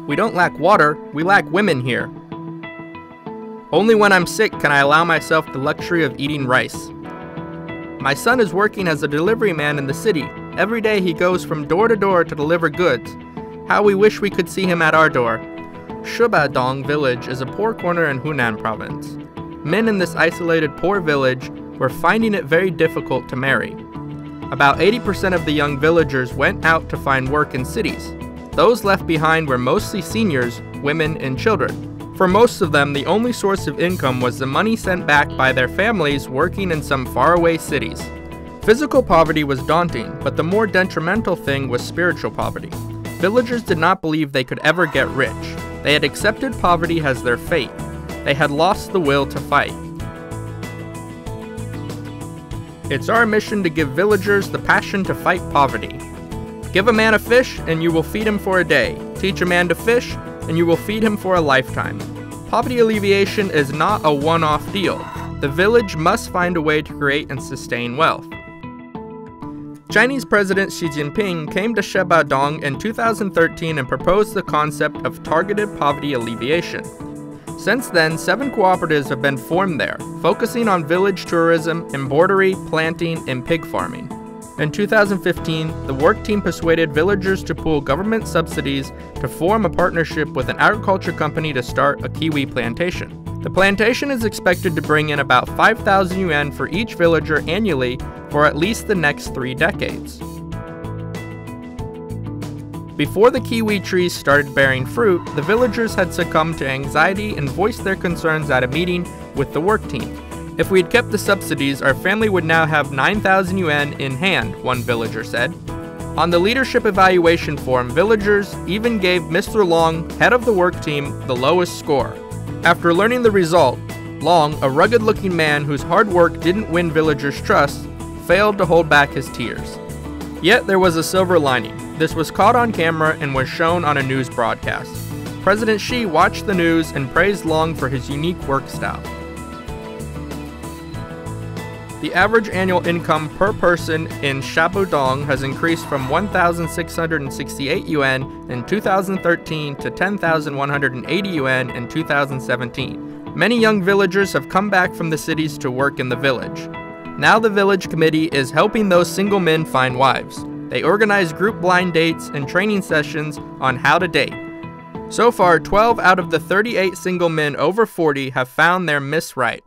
We don't lack water, we lack women here. Only when I'm sick can I allow myself the luxury of eating rice. My son is working as a delivery man in the city. Every day he goes from door to door to deliver goods. How we wish we could see him at our door. Shubadong village is a poor corner in Hunan province. Men in this isolated poor village were finding it very difficult to marry. About 80% of the young villagers went out to find work in cities. Those left behind were mostly seniors, women, and children. For most of them, the only source of income was the money sent back by their families working in some faraway cities. Physical poverty was daunting, but the more detrimental thing was spiritual poverty. Villagers did not believe they could ever get rich. They had accepted poverty as their fate. They had lost the will to fight. It's our mission to give villagers the passion to fight poverty. Give a man a fish, and you will feed him for a day. Teach a man to fish, and you will feed him for a lifetime. Poverty alleviation is not a one-off deal. The village must find a way to create and sustain wealth. Chinese President Xi Jinping came to Shebadong in 2013 and proposed the concept of targeted poverty alleviation. Since then, 7 cooperatives have been formed there, focusing on village tourism, embroidery, planting, and pig farming. In 2015, the work team persuaded villagers to pool government subsidies to form a partnership with an agriculture company to start a kiwi plantation. The plantation is expected to bring in about 5,000 yuan for each villager annually for at least the next 3 decades. Before the kiwi trees started bearing fruit, the villagers had succumbed to anxiety and voiced their concerns at a meeting with the work team. If we had kept the subsidies, our family would now have 9,000 yuan in hand, one villager said. On the leadership evaluation form, villagers even gave Mr. Long, head of the work team, the lowest score. After learning the result, Long, a rugged-looking man whose hard work didn't win villagers' trust, failed to hold back his tears. Yet there was a silver lining. This was caught on camera and was shown on a news broadcast. President Xi watched the news and praised Long for his unique work style. The average annual income per person in Shabudong has increased from 1,668 yuan in 2013 to 10,180 yuan in 2017. Many young villagers have come back from the cities to work in the village. Now the village committee is helping those single men find wives. They organize group blind dates and training sessions on how to date. So far, 12 out of the 38 single men over 40 have found their Miss Right.